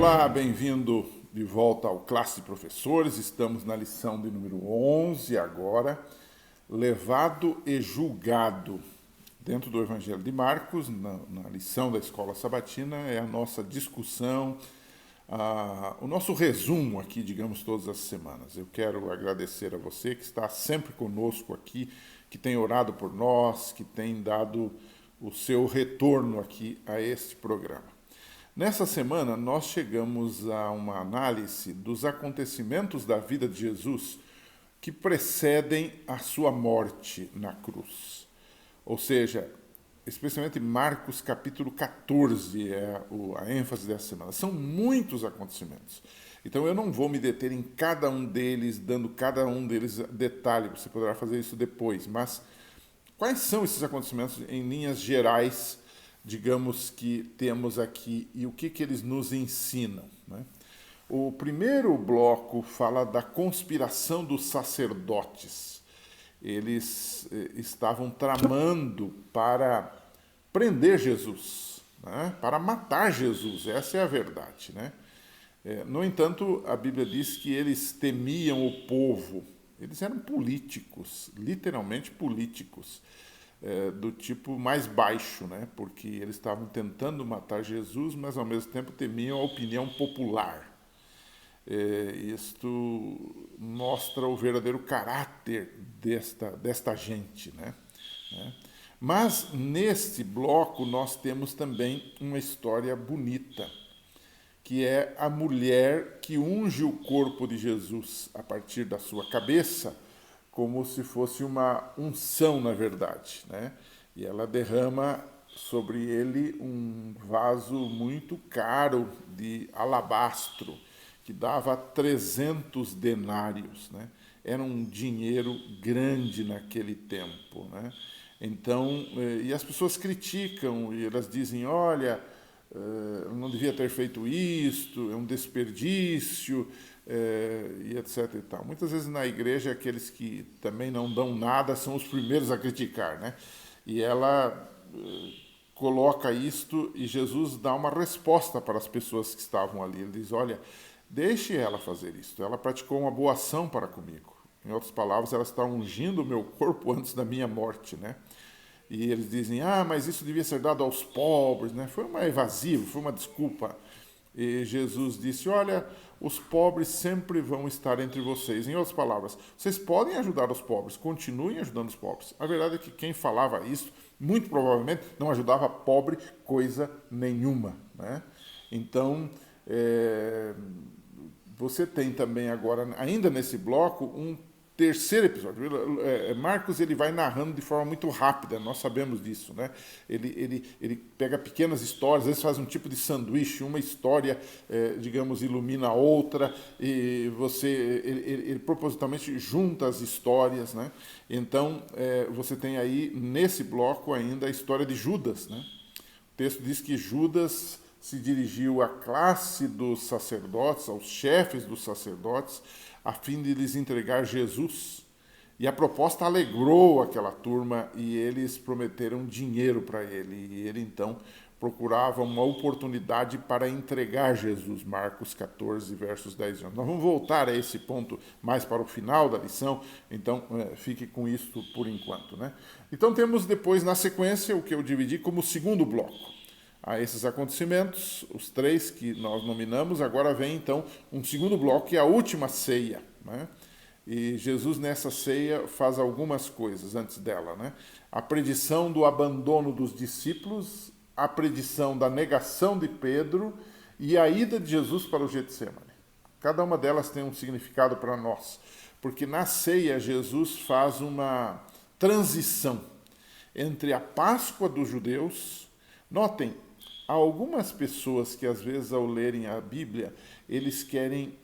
Olá, bem-vindo de volta ao Classe de Professores. Estamos na lição de número 11 agora, levado e julgado. Dentro do Evangelho de Marcos, na lição da Escola Sabatina, é a nossa discussão, o nosso resumo aqui, digamos, todas as semanas. Eu quero agradecer a você que está sempre conosco aqui, que tem orado por nós, que tem dado o seu retorno aqui a este programa. Nessa semana, nós chegamos a uma análise dos acontecimentos da vida de Jesus que precedem a sua morte na cruz. Ou seja, especialmente Marcos capítulo 14 é a ênfase dessa semana. São muitos acontecimentos. Então eu não vou me deter em cada um deles, dando cada um deles detalhe, você poderá fazer isso depois. Mas quais são esses acontecimentos em linhas gerais, digamos, que temos aqui e o que eles nos ensinam, né? O primeiro bloco fala da conspiração dos sacerdotes. Eles estavam tramando para prender Jesus, né? Para matar Jesus, essa é a verdade, né? No entanto, a Bíblia diz que eles temiam o povo. Eles eram políticos, literalmente políticos, do tipo mais baixo, né? Porque eles estavam tentando matar Jesus, mas ao mesmo tempo temiam a opinião popular. Isto mostra o verdadeiro caráter desta gente, né? Mas neste bloco nós temos também uma história bonita, que é a mulher que unge o corpo de Jesus a partir da sua cabeça, como se fosse uma unção, na verdade, né? E ela derrama sobre ele um vaso muito caro de alabastro, que dava 300 denários, né? Era um dinheiro grande naquele tempo, né? Então, e as pessoas criticam, e elas dizem, olha, não devia ter feito isto, é um desperdício, e etc. e tal. Muitas vezes na igreja, aqueles que também não dão nada são os primeiros a criticar, né? E ela coloca isto e Jesus dá uma resposta para as pessoas que estavam ali. Ele diz, olha, deixe ela fazer isto, ela praticou uma boa ação para comigo. Em outras palavras, ela está ungindo o meu corpo antes da minha morte, né? E eles dizem, mas isso devia ser dado aos pobres, né? Foi uma evasiva, foi uma desculpa. E Jesus disse, olha, os pobres sempre vão estar entre vocês. Em outras palavras, vocês podem ajudar os pobres, continuem ajudando os pobres. A verdade é que quem falava isso, muito provavelmente, não ajudava pobre coisa nenhuma, né? Então, você tem também agora, ainda nesse bloco, um terceiro episódio. Marcos ele vai narrando de forma muito rápida, nós sabemos disso, né? Ele pega pequenas histórias, às vezes faz um tipo de sanduíche, uma história, digamos, ilumina a outra, e ele propositalmente junta as histórias, né? Então, você tem aí, nesse bloco ainda, a história de Judas, né? O texto diz que Judas se dirigiu à classe dos sacerdotes, aos chefes dos sacerdotes, a fim de lhes entregar Jesus. E a proposta alegrou aquela turma e eles prometeram dinheiro para ele. E ele, então, procurava uma oportunidade para entregar Jesus. Marcos 14, versos 10 e 11. Nós vamos voltar a esse ponto mais para o final da lição, então fique com isso por enquanto, né? Então temos depois, na sequência, o que eu dividi como segundo bloco. A esses acontecimentos, os três que nós nominamos, agora vem então um segundo bloco, que é a última ceia, né? E Jesus nessa ceia faz algumas coisas antes dela, né? A predição do abandono dos discípulos, a predição da negação de Pedro e a ida de Jesus para o Getsemane. Cada uma delas tem um significado para nós, porque na ceia Jesus faz uma transição entre a Páscoa dos judeus. Notem, há algumas pessoas que, às vezes, ao lerem a Bíblia, eles querem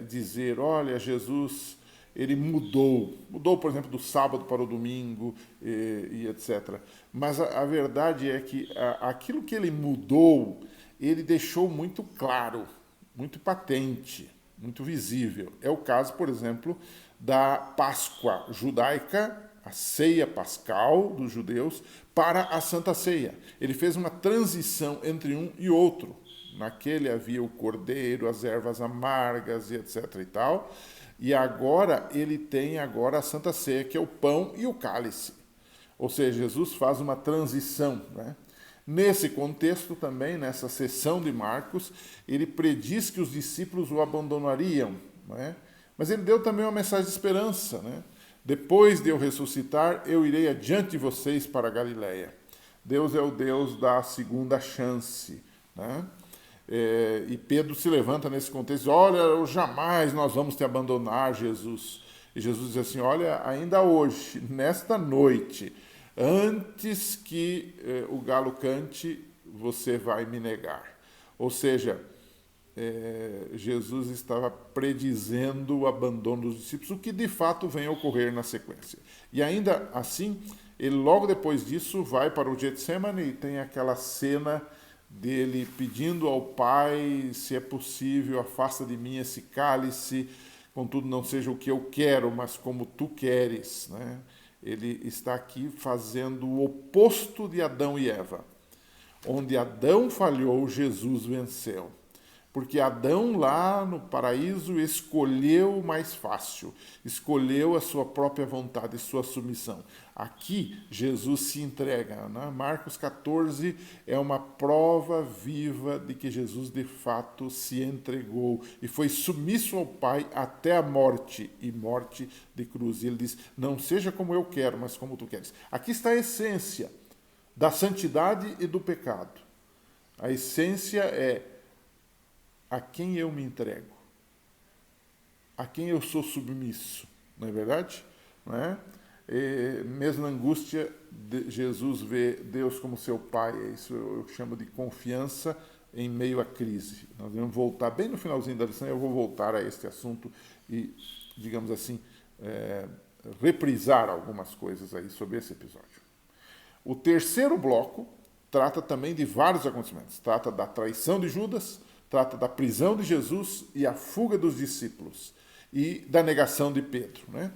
dizer, olha, Jesus, ele mudou, por exemplo, do sábado para o domingo, e etc. Mas a verdade é que aquilo que ele mudou, ele deixou muito claro, muito patente, muito visível. É o caso, por exemplo, da Páscoa judaica, a ceia pascal dos judeus, para a Santa Ceia. Ele fez uma transição entre um e outro, naquele havia o cordeiro, as ervas amargas e etc. e tal, e agora ele tem agora a Santa Ceia, que é o pão e o cálice. Ou seja, Jesus faz uma transição, né? Nesse contexto também, nessa sessão de Marcos, ele prediz que os discípulos o abandonariam, né? Mas ele deu também uma mensagem de esperança, né? Depois de eu ressuscitar, eu irei adiante de vocês para a Galileia. Deus é o Deus da segunda chance, né? E Pedro se levanta nesse contexto, olha, jamais nós vamos te abandonar, Jesus. E Jesus diz assim, olha, ainda hoje, nesta noite, antes que o galo cante, você vai me negar. Ou seja, Jesus estava predizendo o abandono dos discípulos, o que de fato vem a ocorrer na sequência. E ainda assim, ele logo depois disso vai para o Getsemane e tem aquela cena dele pedindo ao Pai, se é possível, afasta de mim esse cálice, contudo não seja o que eu quero, mas como tu queres, né? Ele está aqui fazendo o oposto de Adão e Eva. Onde Adão falhou, Jesus venceu. Porque Adão lá no paraíso escolheu o mais fácil, escolheu a sua própria vontade, sua submissão. Aqui Jesus se entrega, né? Marcos 14 é uma prova viva de que Jesus de fato se entregou e foi submisso ao Pai até a morte, e morte de cruz. E ele diz, não seja como eu quero, mas como tu queres. Aqui está a essência da santidade e do pecado. A essência é a quem eu me entrego, a quem eu sou submisso, não é verdade? Não é? Mesmo na angústia, Jesus vê Deus como seu Pai, isso eu chamo de confiança em meio à crise. Nós vamos voltar, bem no finalzinho da lição, eu vou voltar a este assunto e, digamos assim, reprisar algumas coisas aí sobre esse episódio. O terceiro bloco trata também de vários acontecimentos, trata da traição de Judas, trata da prisão de Jesus e a fuga dos discípulos e da negação de Pedro, né?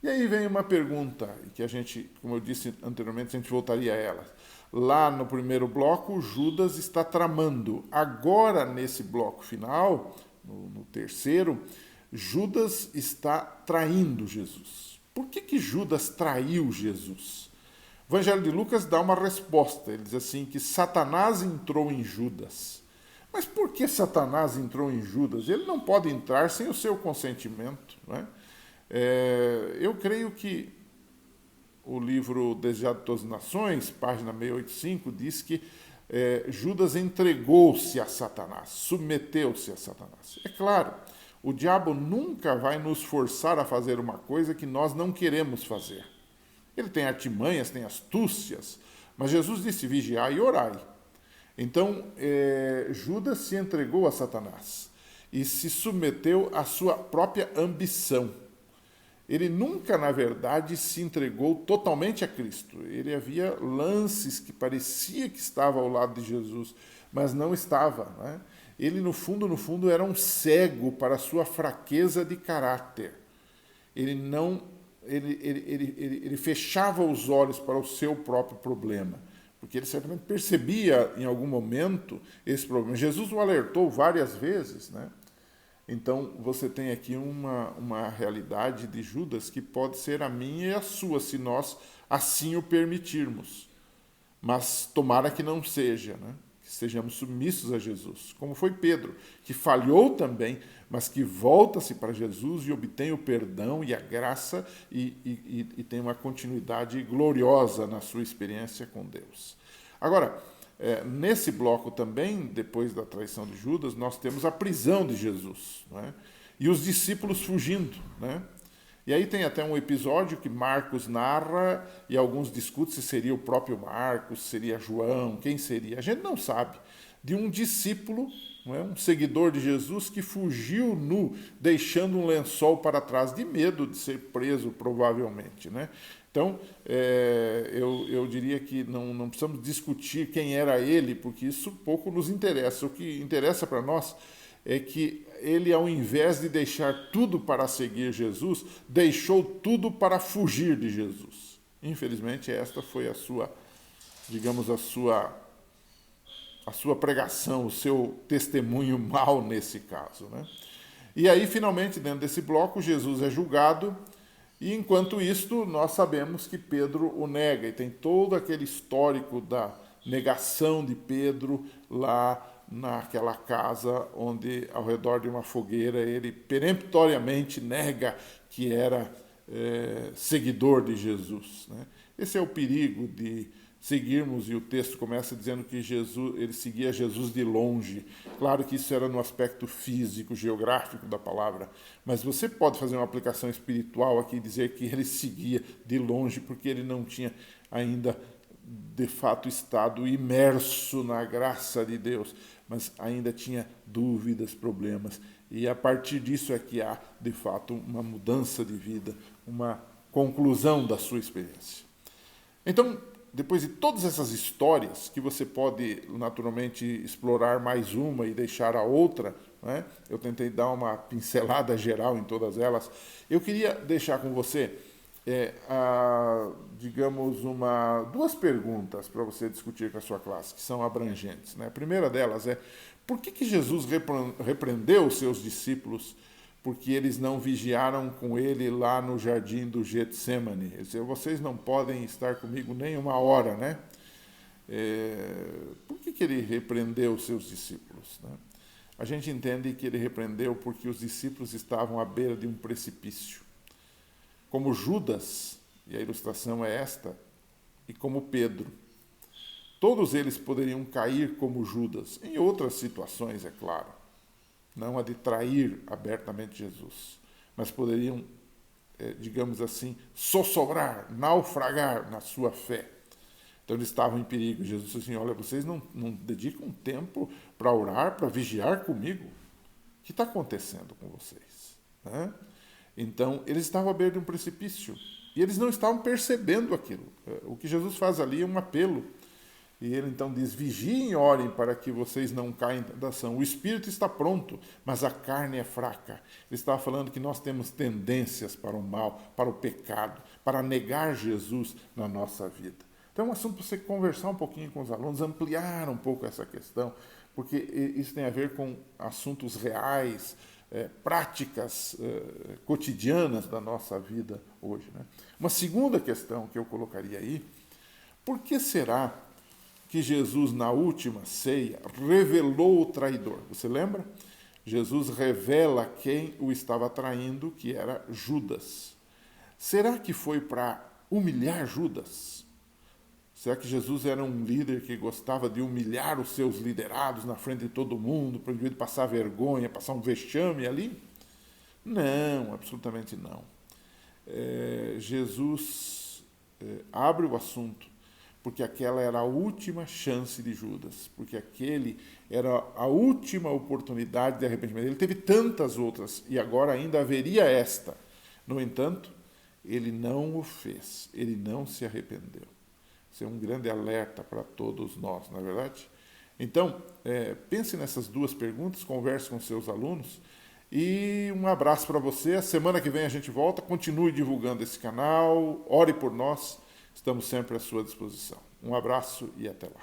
E aí vem uma pergunta que a gente, como eu disse anteriormente, a gente voltaria a ela. Lá no primeiro bloco, Judas está tramando. Agora, nesse bloco final, no terceiro, Judas está traindo Jesus. Por que Judas traiu Jesus? O Evangelho de Lucas dá uma resposta. Ele diz assim que Satanás entrou em Judas. Mas por que Satanás entrou em Judas? Ele não pode entrar sem o seu consentimento, não é? Eu creio que o livro Desejado de Todas as Nações, página 685, diz que Judas entregou-se a Satanás, submeteu-se a Satanás. É claro, o diabo nunca vai nos forçar a fazer uma coisa que nós não queremos fazer. Ele tem artimanhas, tem astúcias, mas Jesus disse, vigiai e orai. Então, Judas se entregou a Satanás e se submeteu à sua própria ambição. Ele nunca, na verdade, se entregou totalmente a Cristo. Ele havia lances que parecia que estava ao lado de Jesus, mas não estava, né? Ele, no fundo, era um cego para a sua fraqueza de caráter. Ele fechava os olhos para o seu próprio problema, porque ele certamente percebia em algum momento esse problema. Jesus o alertou várias vezes, né? Então, você tem aqui uma realidade de Judas que pode ser a minha e a sua, se nós assim o permitirmos. Mas tomara que não seja, né? Que sejamos submissos a Jesus, como foi Pedro, que falhou também, mas que volta-se para Jesus e obtém o perdão e a graça e tem uma continuidade gloriosa na sua experiência com Deus. Agora, nesse bloco também, depois da traição de Judas, nós temos a prisão de Jesus, né? E os discípulos fugindo, né? E aí tem até um episódio que Marcos narra e alguns discutem se seria o próprio Marcos, seria João, quem seria. A gente não sabe. De um discípulo, não é? Um seguidor de Jesus que fugiu nu, deixando um lençol para trás de medo de ser preso, provavelmente, né? Então, eu diria que não precisamos discutir quem era ele, porque isso pouco nos interessa. O que interessa para nós é que ele, ao invés de deixar tudo para seguir Jesus, deixou tudo para fugir de Jesus. Infelizmente, esta foi a sua a sua pregação, o seu testemunho mau nesse caso, né? E aí, finalmente, dentro desse bloco, Jesus é julgado, e enquanto isto, nós sabemos que Pedro o nega, e tem todo aquele histórico da negação de Pedro lá naquela casa onde, ao redor de uma fogueira, ele peremptoriamente nega que era seguidor de Jesus, né? Esse é o perigo de seguirmos, e o texto começa dizendo que ele seguia Jesus de longe. Claro que isso era no aspecto físico, geográfico da palavra, mas você pode fazer uma aplicação espiritual aqui e dizer que ele seguia de longe porque ele não tinha ainda, de fato, estado imerso na graça de Deus, mas ainda tinha dúvidas, problemas, e a partir disso é que há, de fato, uma mudança de vida, uma conclusão da sua experiência. Então, depois de todas essas histórias, que você pode naturalmente explorar mais uma e deixar a outra, né? Eu tentei dar uma pincelada geral em todas elas, eu queria deixar com você, digamos, duas perguntas para você discutir com a sua classe, que são abrangentes, né? A primeira delas é: por que Jesus repreendeu os seus discípulos porque eles não vigiaram com ele lá no jardim do Getsemane? Ele disse: vocês não podem estar comigo nem uma hora, né? Por que ele repreendeu os seus discípulos, né? A gente entende que ele repreendeu porque os discípulos estavam à beira de um precipício. Como Judas, e a ilustração é esta, e como Pedro. Todos eles poderiam cair como Judas, em outras situações, é claro. Não a de trair abertamente Jesus, mas poderiam, digamos assim, sossobrar, naufragar na sua fé. Então eles estavam em perigo. Jesus disse assim: olha, vocês não dedicam tempo para orar, para vigiar comigo? O que está acontecendo com vocês? Né? Então eles estavam à beira de um precipício e eles não estavam percebendo aquilo. O que Jesus faz ali é um apelo. E ele então diz: vigiem e orem para que vocês não caem em tentação. O espírito está pronto, mas a carne é fraca. Ele estava falando que nós temos tendências para o mal, para o pecado, para negar Jesus na nossa vida. Então é um assunto para você conversar um pouquinho com os alunos, ampliar um pouco essa questão, porque isso tem a ver com assuntos reais, práticas cotidianas da nossa vida hoje, né? Uma segunda questão que eu colocaria aí: por que será que Jesus, na última ceia, revelou o traidor? Você lembra? Jesus revela quem o estava traindo, que era Judas. Será que foi para humilhar Judas? Será que Jesus era um líder que gostava de humilhar os seus liderados na frente de todo mundo, para o indivíduo passar vergonha, passar um vexame ali? Não, absolutamente não. Jesus abre o assunto porque aquela era a última chance de Judas, porque aquele era a última oportunidade de arrependimento. Ele teve tantas outras e agora ainda haveria esta. No entanto, ele não o fez, ele não se arrependeu. Isso é um grande alerta para todos nós, não é verdade? Então, pense nessas duas perguntas, converse com seus alunos e um abraço para você. A semana que vem a gente volta, continue divulgando esse canal, ore por nós, estamos sempre à sua disposição. Um abraço e até lá.